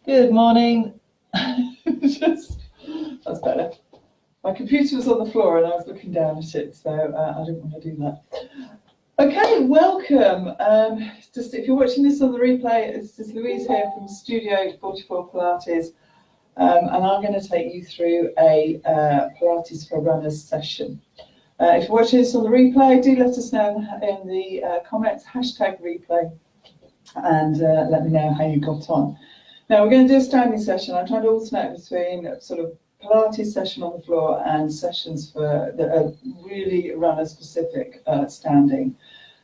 Good morning. That's better. My computer was on the floor and I was looking down at it, so I didn't want to do that. Okay, welcome. Just if you're watching this on the replay, this is Louise here from Studio 44 Pilates, and I'm going to take you through a Pilates for Runners session. If you're watching this on the replay, do let us know in the comments, #replay, and let me know how you got on. Now we're going to do a standing session. I'm trying to alternate between sort of Pilates session on the floor and sessions that are really runner specific standing.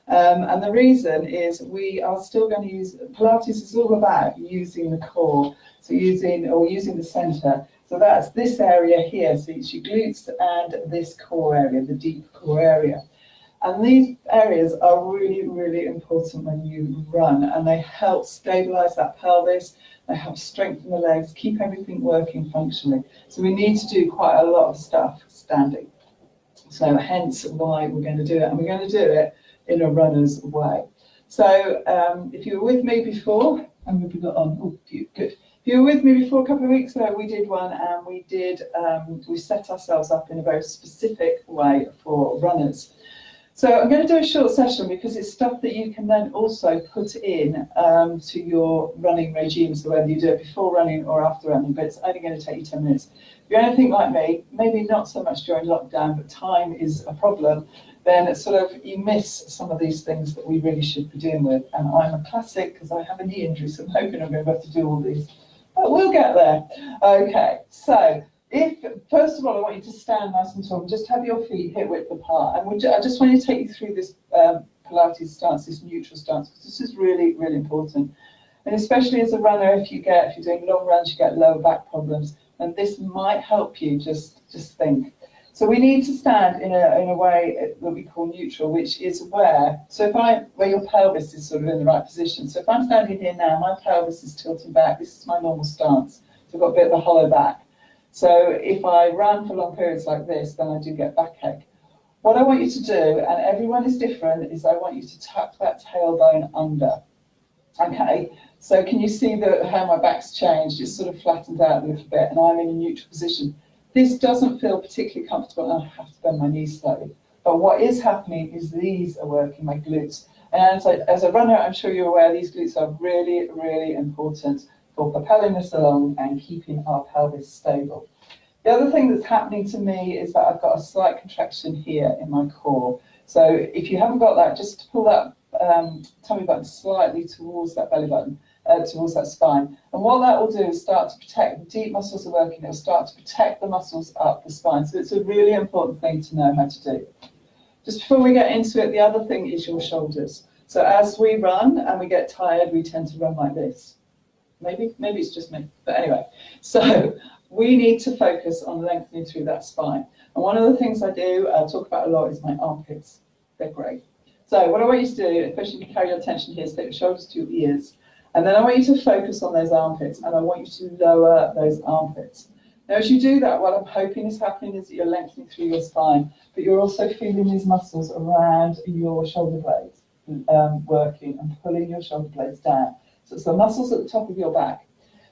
And the reason is we are still going to use, Pilates is all about using the core, so using the center. So that's this area here, so it's your glutes and this core area, the deep core area. And these areas are really, really important when you run, and they help stabilize that pelvis, they help strengthen the legs, keep everything working functionally. So we need to do quite a lot of stuff standing. So hence why we're going to do it, and we're going to do it in a runner's way. So if you were with me before, and we've got on, oh, good. If you were with me before a couple of weeks ago, we did one, and we set ourselves up in a very specific way for runners. So I'm going to do a short session because it's stuff that you can then also put in to your running regime, so whether you do it before running or after running, but it's only going to take you 10 minutes. If you're anything like me, maybe not so much during lockdown, but time is a problem, then it's sort of you miss some of these things that we really should be doing with. And I'm a classic because I have a knee injury, so I'm hoping I'm going to be able to do all these. But we'll get there. Okay, so first of all, I want you to stand nice and tall and just have your feet hip width apart. And I just want you to take you through this Pilates stance, this neutral stance, because this is really, really important. And especially as a runner, if you're doing long runs, you get lower back problems, and this might help you just think. So we need to stand in a way that we call neutral, which is where your pelvis is sort of in the right position. So if I'm standing here now, my pelvis is tilting back. This is my normal stance. So I've got a bit of a hollow back. So if I run for long periods like this, then I do get backache. What I want you to do, and everyone is different, is I want you to tuck that tailbone under. Okay, so can you see how my back's changed? It's sort of flattened out a little bit, and I'm in a neutral position. This doesn't feel particularly comfortable, and I have to bend my knees slightly. But what is happening is these are working, my glutes. And as a runner, I'm sure you're aware, these glutes are really, really important for propelling us along and keeping our pelvis stable. The other thing that's happening to me is that I've got a slight contraction here in my core. So if you haven't got that, just pull that tummy button slightly towards that belly button, towards that spine. And what that will do is start to protect, the deep muscles are working, it'll start to protect the muscles up the spine. So it's a really important thing to know how to do. Just before we get into it, the other thing is your shoulders. So as we run and we get tired, we tend to run like this. Maybe it's just me, but anyway. So we need to focus on lengthening through that spine. And one of the things I talk about a lot is my armpits. They're great. So what I want you to do, especially if you carry your attention here, is take your shoulders to your ears. And then I want you to focus on those armpits, and I want you to lower those armpits. Now, as you do that, what I'm hoping is happening is that you're lengthening through your spine, but you're also feeling these muscles around your shoulder blades working and pulling your shoulder blades down. So it's the muscles at the top of your back.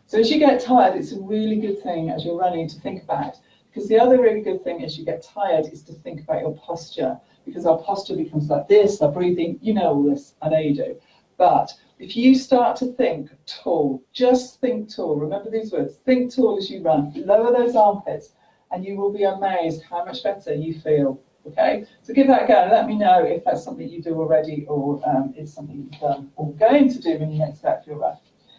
So as you get tired, it's a really good thing as you're running to think about, because the other really good thing as you get tired is to think about your posture, because our posture becomes like this, our breathing, you know all this, I know you do. But if you start to think tall, just think tall, remember these words, think tall as you run, lower those armpits, and you will be amazed how much better you feel. Okay, so give that a go and let me know if that's something you do already or it's something you've done or going to do when you next out for your run.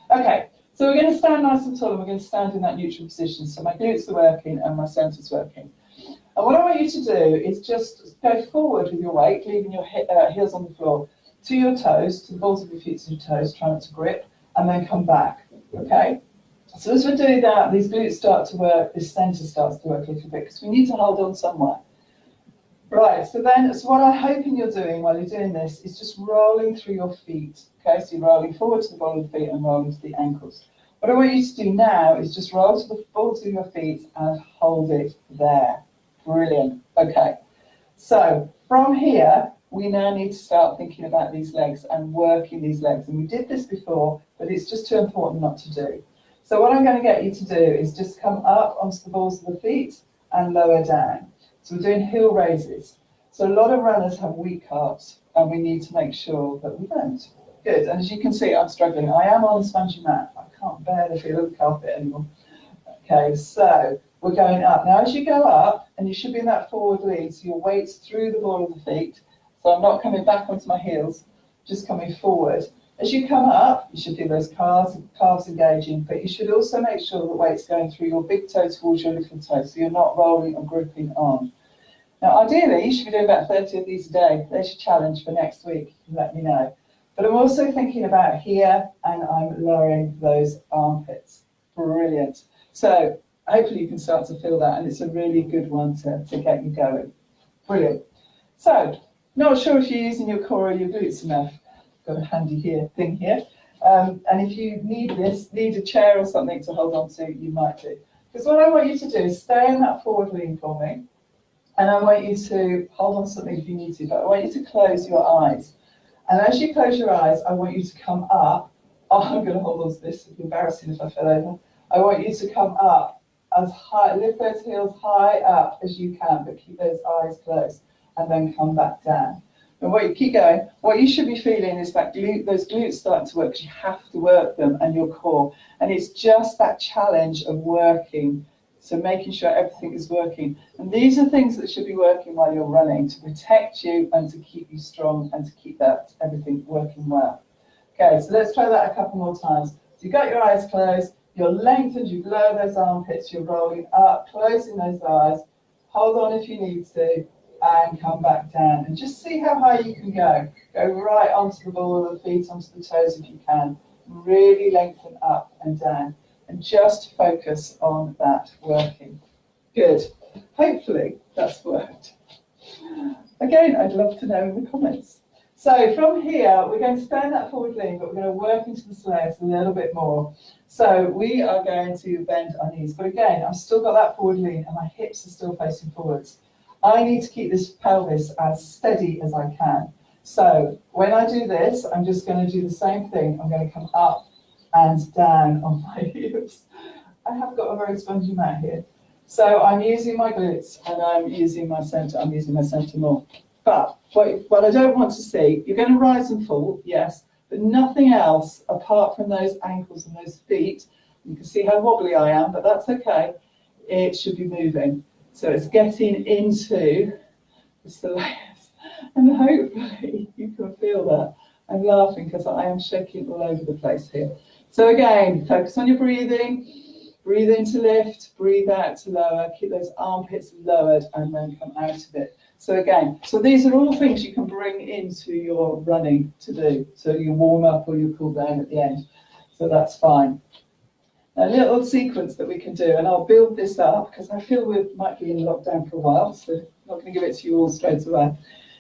Okay, so we're going to stand nice and tall and we're going to stand in that neutral position. So my glutes are working and my centre's working. And what I want you to do is just go forward with your weight, leaving your heels on the floor, to your toes, to the balls of your feet to your toes, try not to grip, and then come back. Okay? So as we're doing that, these glutes start to work, this centre starts to work a little bit because we need to hold on somewhere. Right, so what I'm hoping you're doing while you're doing this is just rolling through your feet. Okay, so you're rolling forward to the ball of the feet and rolling to the ankles. What I want you to do now is just roll to the balls of your feet and hold it there. Brilliant. Okay, so from here, we now need to start thinking about these legs and working these legs. And we did this before, but it's just too important not to do. So what I'm going to get you to do is just come up onto the balls of the feet and lower down. So we're doing heel raises. So a lot of runners have weak calves, and we need to make sure that we don't. Good, and as you can see, I'm struggling. I am on a spongy mat. I can't bear the feel of the carpet anymore. Okay, so we're going up. Now as you go up, and you should be in that forward lean, so your weight's through the ball of the feet. So I'm not coming back onto my heels, just coming forward. As you come up, you should feel those calves engaging, but you should also make sure the weight's going through your big toe towards your little toe, so you're not rolling or gripping on. Now, ideally, you should be doing about 30 of these a day. There's your challenge for next week. You can let me know. But I'm also thinking about here, and I'm lowering those armpits. Brilliant. So hopefully you can start to feel that, and it's a really good one to get you going. Brilliant. So, not sure if you're using your core or your glutes enough. Got a handy thing here. And if you need a chair or something to hold on to, you might do. Because what I want you to do is stay in that forward lean for me. And I want you to hold on to something if you need to, but I want you to close your eyes. And as you close your eyes, I want you to come up. Oh, I'm going to hold on to this. It'd be embarrassing if I fell over. I want you to come up as high, lift those heels high up as you can, but keep those eyes closed, and then come back down. And what you keep going, what you should be feeling is that those glutes starting to work, because you have to work them, and your core. And it's just that challenge of working. So making sure everything is working. And these are things that should be working while you're running to protect you and to keep you strong and to keep that everything working well. Okay, so let's try that a couple more times. So you've got your eyes closed, you're lengthened, you've lowered those armpits, you're rolling up, closing those eyes. Hold on if you need to, and come back down. And just see how high you can go. Go right onto the ball of the feet, onto the toes if you can. Really lengthen up and down. And just focus on that working. Good. Hopefully that's worked. Again, I'd love to know in the comments. So from here, we're going to stay in that forward lean, but we're going to work into the legs a little bit more. So we are going to bend our knees. But again, I've still got that forward lean and my hips are still facing forwards. I need to keep this pelvis as steady as I can. So when I do this, I'm just going to do the same thing. I'm going to come up and down on my heels. I have got a very spongy mat here. So I'm using my glutes and I'm using my centre. I'm using my centre more. But what I don't want to see, you're going to rise and fall, yes, but nothing else apart from those ankles and those feet. You can see how wobbly I am, but that's okay. It should be moving. So it's getting into the soleus. And hopefully you can feel that. I'm laughing because I am shaking all over the place here. So again, focus on your breathing. Breathe in to lift, breathe out to lower. Keep those armpits lowered and then come out of it. So again, so these are all things you can bring into your running to do. So you warm up or you cool down at the end. So that's fine. A little sequence that we can do, and I'll build this up because I feel we might be in lockdown for a while, so I'm not going to give it to you all straight away,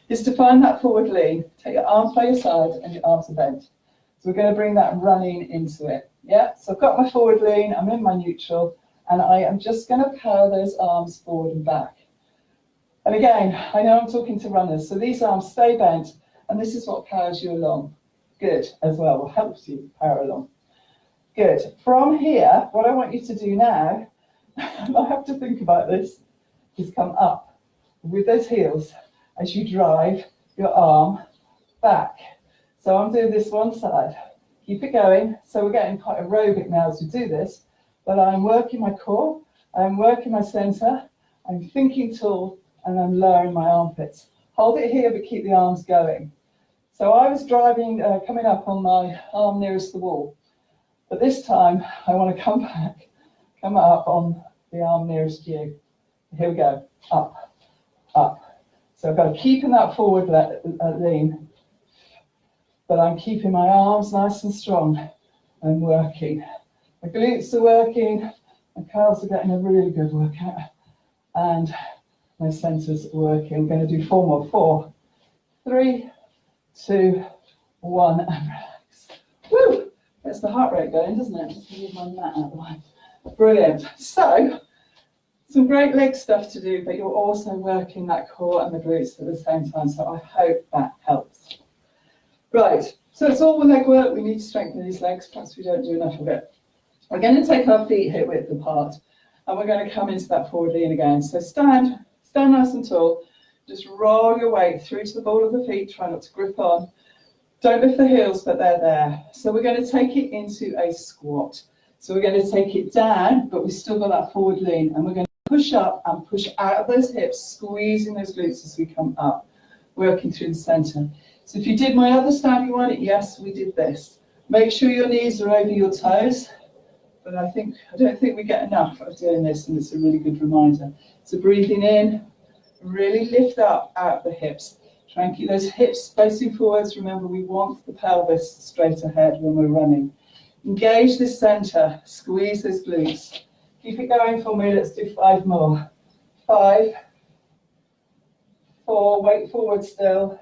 is to find that forward lean. Take your arms by your side and your arms are bent. So we're going to bring that running into it. Yeah, so I've got my forward lean, I'm in my neutral, and I am just going to power those arms forward and back. And again, I know I'm talking to runners, so these arms stay bent, and this is what powers you along. Good, as well, or helps you power along. Good. From here, what I want you to do now, and I have to think about this, is come up with those heels as you drive your arm back. So I'm doing this one side. Keep it going. So we're getting quite aerobic now as we do this, but I'm working my core, I'm working my center, I'm thinking tall, and I'm lowering my armpits. Hold it here, but keep the arms going. So I was driving, coming up on my arm nearest the wall. But this time, I want to come back, come up on the arm nearest you. Here we go, up, up. So I've got to keep in that forward lean, but I'm keeping my arms nice and strong and working. My glutes are working, my calves are getting a really good workout, and my center's working. I'm going to do 4 more. 4, 3, 2, 1, and relax. Woo! Gets the heart rate going, doesn't it? Just move my mat out of the way. Brilliant. So, some great leg stuff to do, but you're also working that core and the glutes at the same time. So I hope that helps. Right. So it's all the leg work. We need to strengthen these legs. Perhaps we don't do enough of it. We're going to take our feet hip width apart, and we're going to come into that forward lean again. So stand nice and tall. Just roll your weight through to the ball of the feet. Try not to grip on. Don't lift the heels, but they're there. So we're going to take it into a squat. So we're going to take it down, but we've still got that forward lean, and we're going to push up and push out of those hips, squeezing those glutes as we come up, working through the center. So if you did my other standing one, yes, we did this. Make sure your knees are over your toes, but I don't think we get enough of doing this, and it's a really good reminder. So breathing in, really lift up out of the hips. Try and keep those hips facing forwards. Remember, we want the pelvis straight ahead when we're running. Engage this center, squeeze those glutes. Keep it going for me. Let's do 5 more. 5, 4, weight forward still.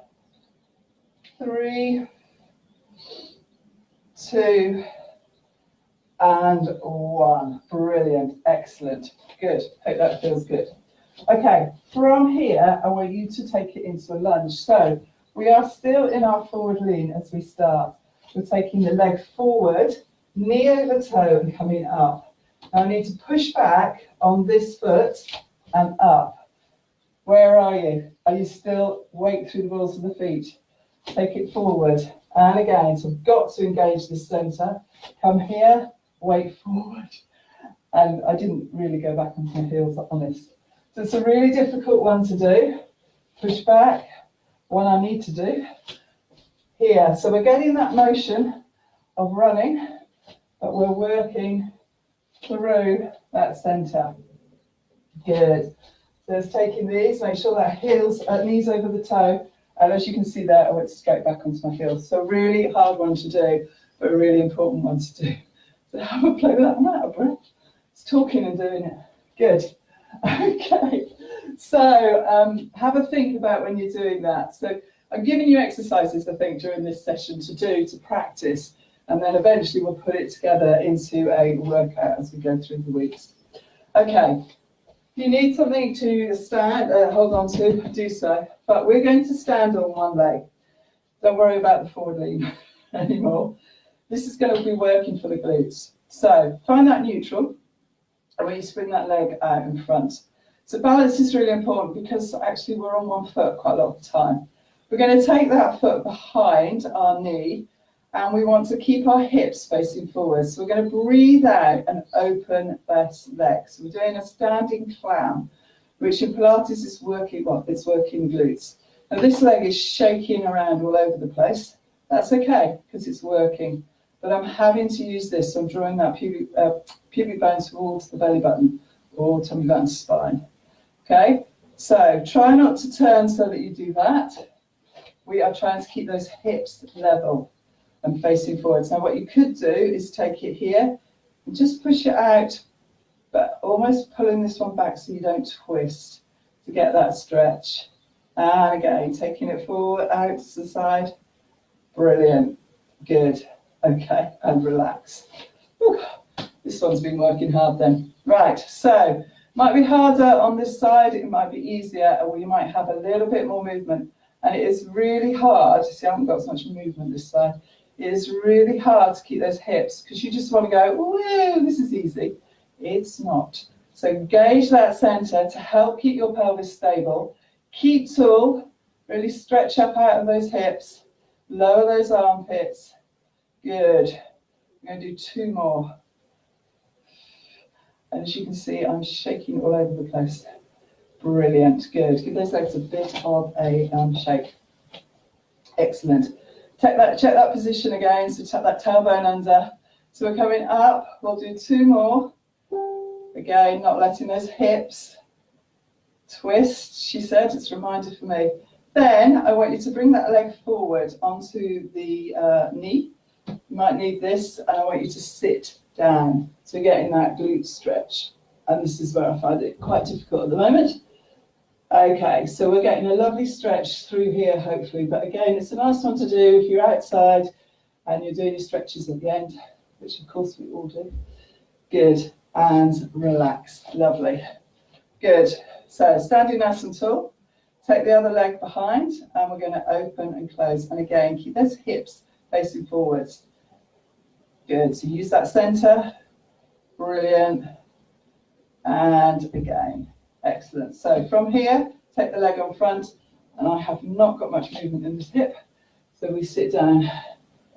3, 2, and 1. Brilliant, excellent, good. Hope that feels good. Okay, from here, I want you to take it into a lunge. So we are still in our forward lean as we start. We're taking the leg forward, knee over toe and coming up. Now I need to push back on this foot and up. Where are you? Are you still weight through the balls of the feet? Take it forward. And again, so I've got to engage this center. Come here, weight forward. And I didn't really go back onto my heels on this. So it's a really difficult one to do. Push back, one I need to do. Here, so we're getting that motion of running, but we're working through that center. Good. So it's taking these, make sure that knees over the toe. And as you can see there, I went straight back onto my heels. So really hard one to do, but a really important one to do. So have a play with that. I'm out of breath. It's talking and doing it. Good. Okay. So have a think about when you're doing that. So I'm giving you exercises, I think, during this session to do, to practice. And then eventually we'll put it together into a workout as we go through the weeks. Okay. If you need something to stand, hold on to, do so. But we're going to stand on one leg. Don't worry about the forward lean anymore. This is going to be working for the glutes. So find that neutral, and when you bring that leg out in front. So balance is really important because actually we're on one foot quite a lot of the time. We're going to take that foot behind our knee, and we want to keep our hips facing forward. So we're going to breathe out and open that leg. So we're doing a standing clown, which in Pilates is working, well, it's working glutes. Now this leg is shaking around all over the place. That's okay, because it's working. But I'm having to use this, so I'm drawing that pubic bone towards the belly button or tummy button spine. Okay, so try not to turn so that you do that. We are trying to keep those hips level and facing forwards. Now what you could do is take it here and just push it out, but almost pulling this one back so you don't twist to get that stretch. And again, taking it forward, out to the side. Brilliant, good. Okay, and relax. Whew. This one's been working hard then. Right, so might be harder on this side, it might be easier, or you might have a little bit more movement. And it is really hard, see I haven't got so much movement this side, it is really hard to keep those hips because you just want to go, woo, this is easy. It's not. So engage that center to help keep your pelvis stable. Keep tall, really stretch up out of those hips, lower those armpits. Good. I'm going to do 2 more. And as you can see, I'm shaking all over the place. Brilliant. Good. Give those legs a bit of a shake. Excellent. Check that position again. So tap that tailbone under. So we're coming up. We'll do 2 more. Again, not letting those hips twist, she said. It's a reminder for me. Then I want you to bring that leg forward onto the knee. You might need this, and I want you to sit down. So getting that glute stretch. And this is where I find it quite difficult at the moment. Okay, so we're getting a lovely stretch through here, hopefully. But again, it's a nice one to do if you're outside and you're doing your stretches at the end, which of course we all do. Good, and relax. Lovely. Good. So standing nice and tall. Take the other leg behind, and we're going to open and close. And again, keep those hips facing forwards. Good. So use that center. Brilliant. And again. Excellent. So from here, take the leg on front, and I have not got much movement in this hip. So we sit down,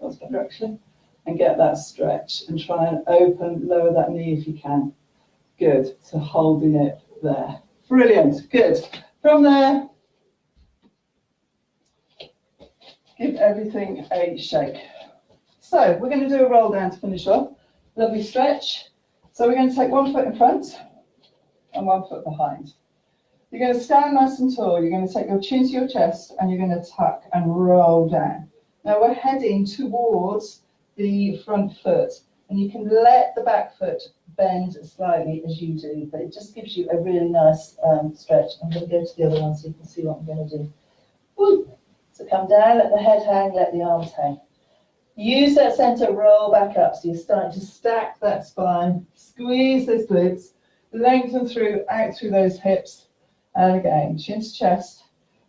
that's better actually, and get that stretch and try and open, lower that knee if you can. Good. So holding it there. Brilliant. Good. From there, give everything a shake. So we're going to do a roll down to finish off. Lovely stretch. So we're going to take one foot in front and one foot behind. You're going to stand nice and tall. You're going to take your chin to your chest and you're going to tuck and roll down. Now we're heading towards the front foot, and you can let the back foot bend slightly as you do, but it just gives you a really nice stretch. I'm going to go to the other one so you can see what I'm going to do. Woo. So come down, let the head hang, let the arms hang. Use that center, roll back up. So you're starting to stack that spine, squeeze those glutes, lengthen through, out through those hips. And again, chin to chest,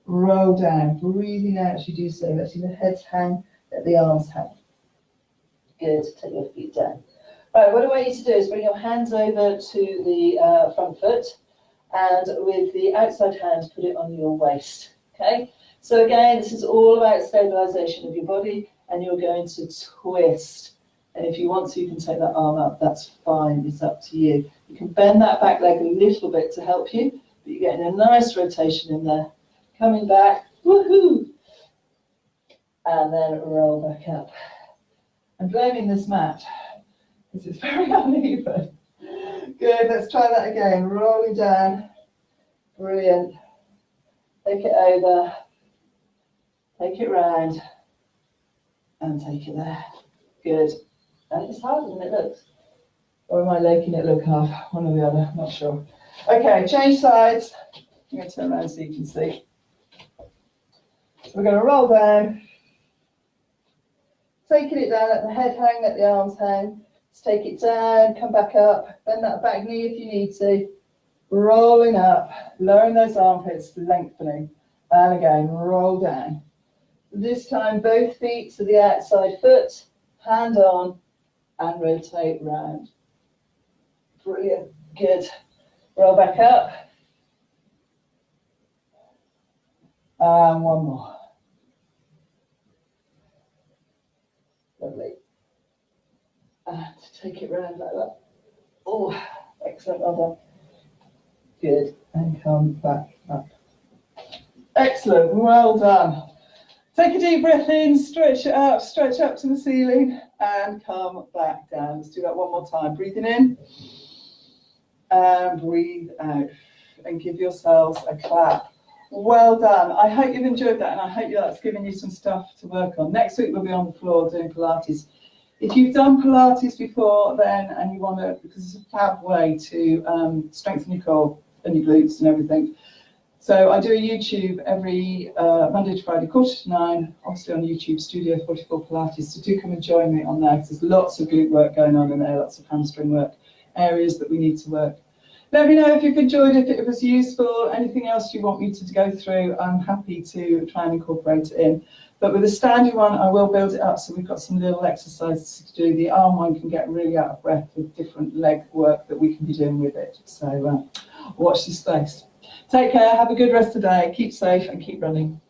roll down, breathing out as you do so. Letting the heads hang, let the arms hang. Good, take your feet down. Right, what I want you to do is bring your hands over to the front foot, and with the outside hand, put it on your waist, okay? So again, this is all about stabilization of your body, and you're going to twist. And if you want to, you can take that arm up, that's fine, it's up to you. You can bend that back leg a little bit to help you, but you're getting a nice rotation in there. Coming back, woohoo! And then roll back up. I'm blaming this mat, because it's very uneven. Good, let's try that again. Rolling down, brilliant. Take it over, take it round, and take it there. Good. And it's harder than it looks. Or am I making it look hard? One or the other, not sure. Okay, change sides. I'm going to turn around so you can see. So we're going to roll down. Taking it down, let the head hang, let the arms hang. Let's take it down, come back up, bend that back knee if you need to. Rolling up, lowering those armpits, lengthening. And again, roll down. This time, both feet to the outside foot, hand on, and rotate round. Brilliant, good. Roll back up. And one more. Lovely. And take it round like that. Oh, excellent, well done. Good, and come back up. Excellent, well done. Take a deep breath in, stretch it up, stretch up to the ceiling, and come back down. Let's do that one more time. Breathing in, and breathe out, and give yourselves a clap. Well done. I hope you've enjoyed that, and I hope that's given you some stuff to work on. Next week we'll be on the floor doing Pilates. If you've done Pilates before then, and you want to, because it's a fab way to strengthen your core and your glutes and everything. So I do a YouTube every Monday to Friday, 8:45, obviously on YouTube, Studio 44 Pilates. So do come and join me on there, because there's lots of glute work going on in there, lots of hamstring work, areas that we need to work. Let me know if you've enjoyed it, if it was useful, anything else you want me to go through. I'm happy to try and incorporate it in. But with the standing one, I will build it up, so we've got some little exercises to do. The arm one can get really out of breath with different leg work that we can be doing with it. So watch this space. Take care, have a good rest of the day, keep safe and keep running.